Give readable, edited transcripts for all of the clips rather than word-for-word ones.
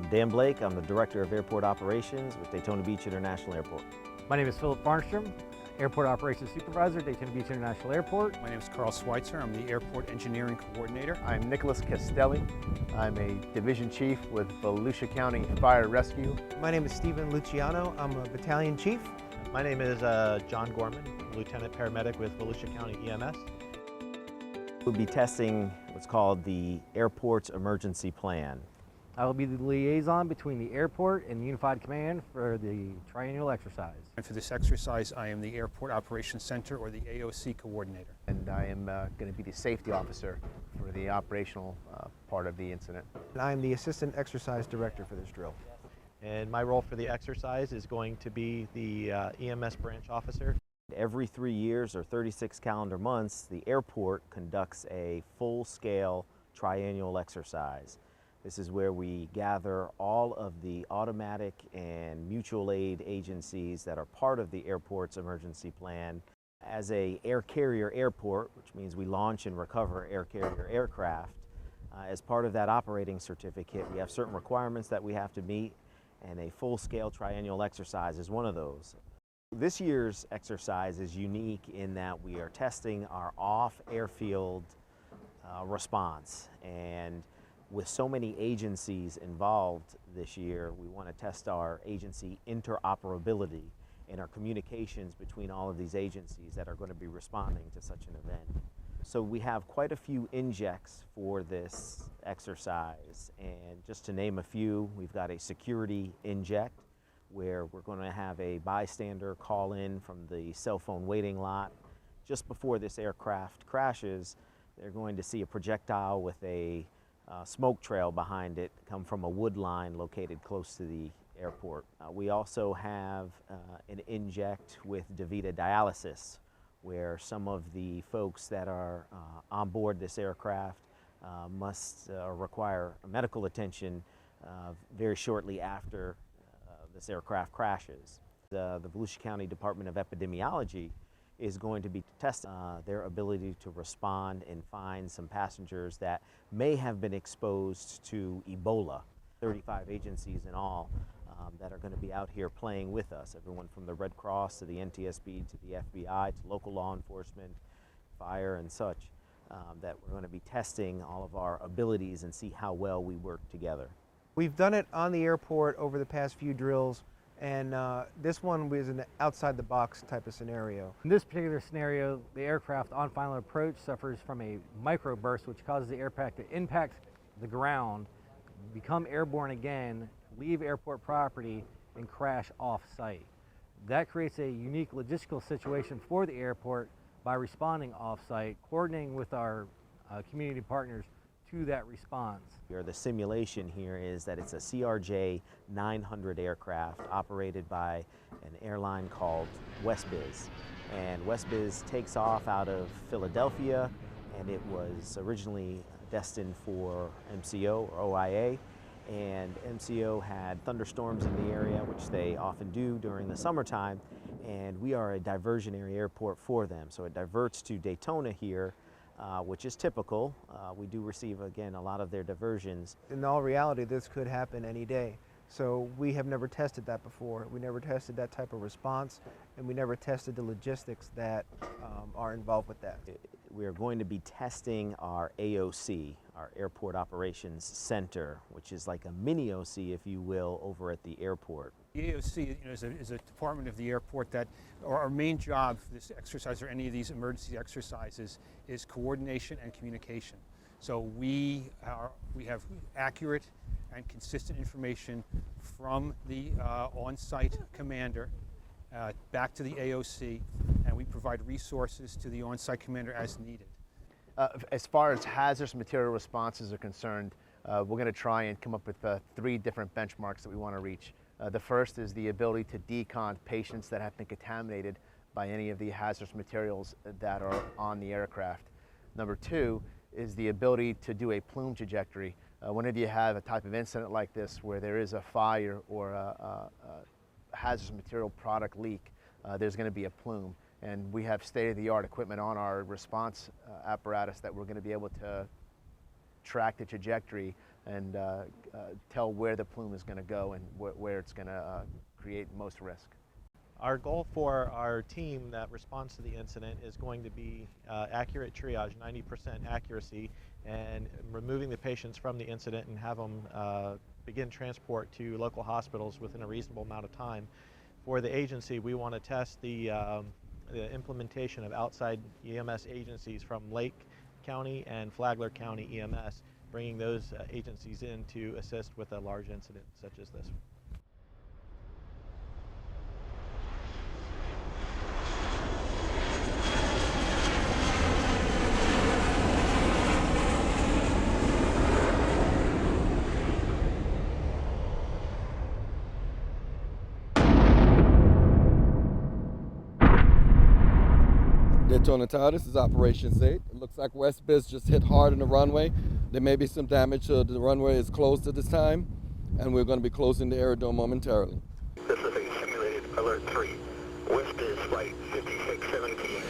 I'm Dan Blake. I'm the Director of Airport Operations with Daytona Beach International Airport. My name is Philip Farnstrom, Airport Operations Supervisor, Daytona Beach International Airport. My name is Carl Schweitzer. I'm the Airport Engineering Coordinator. I'm Nicholas Castelli. I'm a Division Chief with Volusia County Fire Rescue. My name is Stephen Luciano. I'm a Battalion Chief. My name is John Gorman, Lieutenant Paramedic with Volusia County EMS. We'll be testing what's called the Airport's Emergency Plan. I will be the liaison between the airport and Unified Command for the Triennial Exercise. And for this exercise, I am the Airport Operations Center, or the AOC Coordinator. And I am going to be the safety officer for the operational part of the incident. And I'm the Assistant Exercise Director for this drill. And my role for the exercise is going to be the EMS branch officer. Every 3 years or 36 calendar months, the airport conducts a full-scale triennial exercise. This is where we gather all of the automatic and mutual aid agencies that are part of the airport's emergency plan. As a air carrier airport, which means we launch and recover air carrier aircraft, as part of that operating certificate, we have certain requirements that we have to meet, and a full-scale triennial exercise is one of those. This year's exercise is unique in that we are testing our off-airfield response, and with so many agencies involved this year, we want to test our agency interoperability and our communications between all of these agencies that are going to be responding to such an event. So we have quite a few injects for this exercise, and just to name a few, we've got a security inject where we're going to have a bystander call in from the cell phone waiting lot. Just before this aircraft crashes, they're going to see a projectile with a smoke trail behind it come from a wood line located close to the airport. We also have an inject with DaVita dialysis, where some of the folks that are on board this aircraft must require medical attention very shortly after this aircraft crashes. The Volusia County Department of Epidemiology is going to be testing their ability to respond and find some passengers that may have been exposed to Ebola. 35 agencies in all that are going to be out here playing with us, everyone from the Red Cross to the NTSB to the FBI to local law enforcement, fire and such, that we're going to be testing all of our abilities and see how well we work together. We've done it on the airport over the past few drills, and this one was an outside-the-box type of scenario. In this particular scenario, the aircraft on final approach suffers from a microburst, which causes the aircraft to impact the ground, become airborne again, leave airport property, and crash off-site. That creates a unique logistical situation for the airport by responding off-site, coordinating with our community partners to that response. The simulation here is that it's a CRJ 900 aircraft operated by an airline called WestBiz. And WestBiz takes off out of Philadelphia, and it was originally destined for MCO or OIA. And MCO had thunderstorms in the area, which they often do during the summertime, and we are a diversionary airport for them. So it diverts to Daytona here, which is typical. We do receive, again, a lot of their diversions. In all reality, this could happen any day. So we have never tested that before. We never tested that type of response, and we never tested the logistics that are involved with that. We are going to be testing our AOC, our Airport Operations Center, which is like a mini OC, if you will, over at the airport. The AOC is a department of the airport that our main job for this exercise or any of these emergency exercises is coordination and communication. So we have accurate and consistent information from the on-site commander back to the AOC, and we provide resources to the on-site commander as needed. As far as hazardous material responses are concerned, we're going to try and come up with 3 different benchmarks that we want to reach. The first is the ability to decon patients that have been contaminated by any of the hazardous materials that are on the aircraft. Number 2 is the ability to do a plume trajectory. Whenever you have a type of incident like this where there is a fire or a hazardous material product leak, there's going to be a plume. And we have state-of-the-art equipment on our response apparatus that we're going to be able to track the trajectory and tell where the plume is going to go and where it's going to create most risk. Our goal for our team that responds to the incident is going to be accurate triage, 90% accuracy, and removing the patients from the incident and have them begin transport to local hospitals within a reasonable amount of time. For the agency, we want to test the implementation of outside EMS agencies from Lake County and Flagler County EMS, bringing those agencies in to assist with a large incident such as this. Daytona Tower, this is Operations 8. It looks like West Biz just hit hard on the runway. There may be some damage, so the runway is closed at this time, and we're going to be closing the aerodrome momentarily. This is a simulated alert 3. West Biz flight 5617.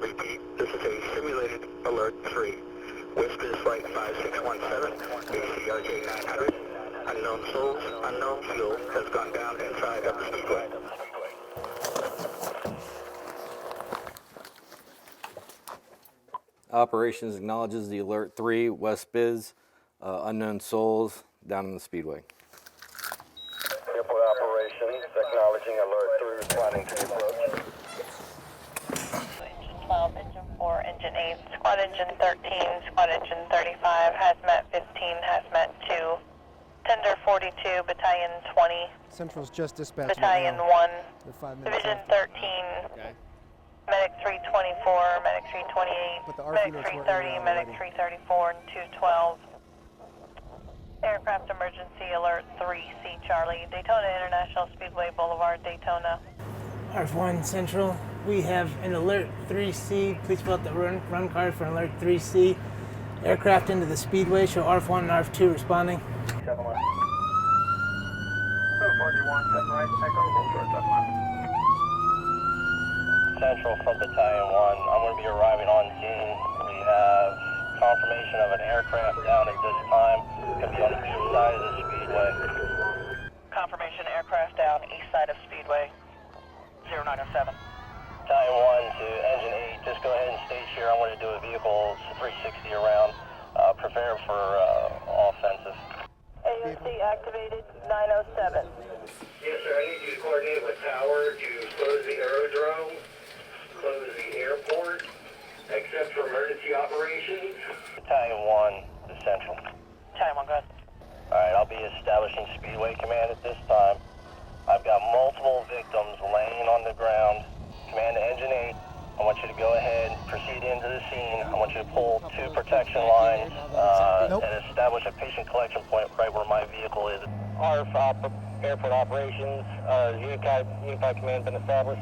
Repeat, this is a simulated alert 3. West Biz flight 5617, ACRJ 900. Unknown souls, unknown fuel has gone down inside of the speedway. Operations acknowledges the Alert 3, West Biz, unknown souls down in the speedway. Airport operations acknowledging Alert 3, responding to the approach. Engine 12, Engine 4, Engine 8, Squad Engine 13, Squad Engine 35, Hazmat 15, Hazmat 2, Tender 42, Battalion 20, Central's just dispatched. Battalion right 1, now. They're 5 minutes Division after. 13, Okay. Medic 324, Medic But the 328, ARF Medic units were 330, in there Medic already. 334, and 212. Aircraft Emergency Alert 3C Charlie, Daytona International Speedway Boulevard, Daytona. ARF-1 Central, we have an Alert 3C. Please fill out the run card for Alert 3C. Aircraft into the speedway, show ARF-1 and ARF-2 responding. 7-1. 41, 7 right, echo, hold short 7-1. Central from Battalion 1, I'm going to be arriving on scene. We have confirmation of an aircraft down at this time. It's going to be on the east side of the speedway. Confirmation aircraft down east side of Speedway, 0907. Battalion 1 to Engine 8, just go ahead and stage here. I'm going to do a vehicle 360 around. Prepare for offensive. AOC activated, 907. Yes, sir, I need you to coordinate with Tower to close the aerodrome, close the airport, except for emergency operations. Battalion 1 to Central. Battalion 1, go ahead. Alright, I'll be establishing Speedway Command at this time. I've got multiple victims laying on the ground. Command to Engine 8, I want you to go ahead, proceed into the scene. I want you to pull 2 protection lines and establish a patient collection point right where my vehicle is. ARF Airport Operations, Unified Command been established.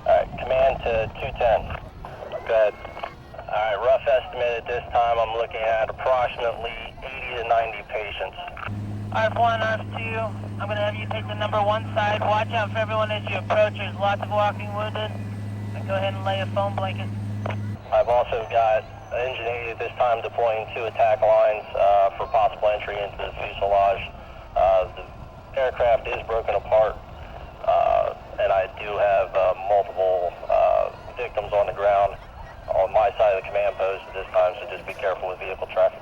Alright, Command to 210. Go ahead. Alright, rough estimate at this time, I'm looking at approximately 80 to 90 patients. ARF-1, ARF-2, I'm going to have you take the number 1 side. Watch out for everyone as you approach. There's lots of walking wounded. And go ahead and lay a foam blanket. I've also got Engine 8 at this time deploying 2 attack lines for possible entry into the fuselage. The aircraft is broken apart, and I do have multiple victims on the ground on my side of the command post at this time, so just be careful with vehicle traffic.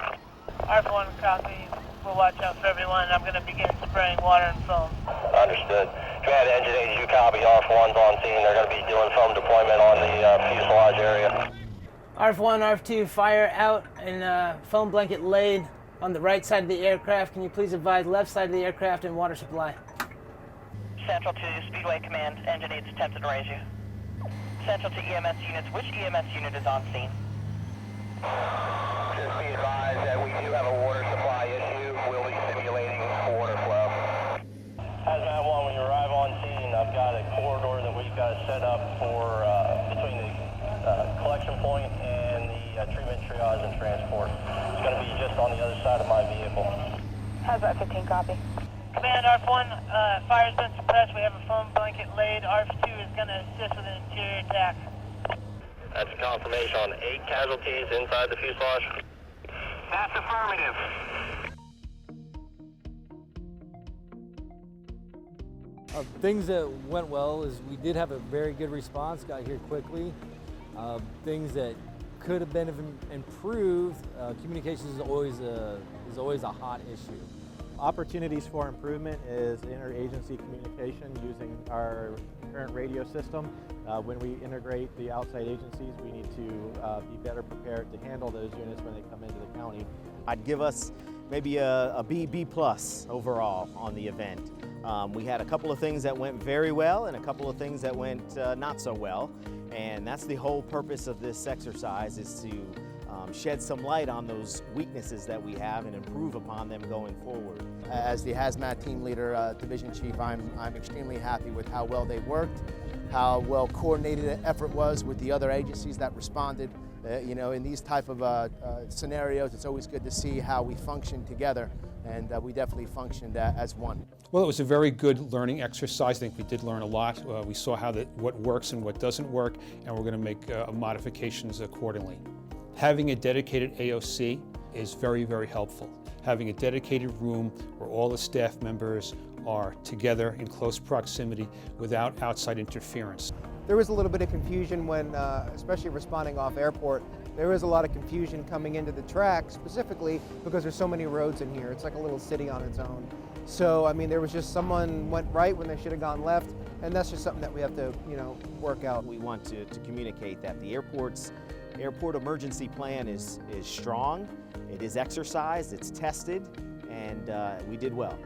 ARF-1 copy. We'll watch out for everyone. I'm going to begin spraying water and foam. Understood. Command to Engine 8, you copy. ARF-1's on scene. They're going to be doing foam deployment on the fuselage area. ARF-1, ARF-2, fire out and foam blanket laid on the right side of the aircraft. Can you please advise left side of the aircraft and water supply? Central to Speedway Command. Engine 8's attempted to raise you. Central to EMS units. Which EMS unit is on scene? Just be advised that we do have a water supply issue. We'll be simulating water flow. Hazmat 1, when you arrive on scene, I've got a corridor that we've got set up for between the collection point and the treatment, triage, and transport. It's going to be just on the other side of my vehicle. Hazmat 15, copy. Command, ARF-1, fire's been suppressed. We have a foam blanket laid. ARF-2 is going to assist with an interior attack. That's a confirmation on 8 casualties inside the fuselage. That's affirmative. Things that went well is we did have a very good response, got here quickly. Things that could have been improved, communications is always a hot issue. Opportunities for improvement is interagency communication using our current radio system. When we integrate the outside agencies, we need to be better prepared to handle those units when they come into the county. I'd give us maybe a B+ overall on the event. We had a couple of things that went very well and a couple of things that went not so well. And that's the whole purpose of this exercise, is to shed some light on those weaknesses that we have and improve upon them going forward. As the hazmat team leader, division chief, I'm extremely happy with how well they worked, how well coordinated the effort was with the other agencies that responded. You know, in these type of scenarios, it's always good to see how we function together, and we definitely functioned as one. Well, it was a very good learning exercise. I think we did learn a lot. We saw what works and what doesn't work, and we're going to make modifications accordingly. Having a dedicated AOC is very, very helpful. Having a dedicated room where all the staff members are together in close proximity without outside interference. There was a little bit of confusion when, especially responding off airport, there was a lot of confusion coming into the track, specifically because there's so many roads in here. It's like a little city on its own. So, I mean, there was just someone went right when they should have gone left, and that's just something that we have to, you know, work out. We want to communicate that the airport emergency plan is strong, it is exercised, it's tested, and we did well.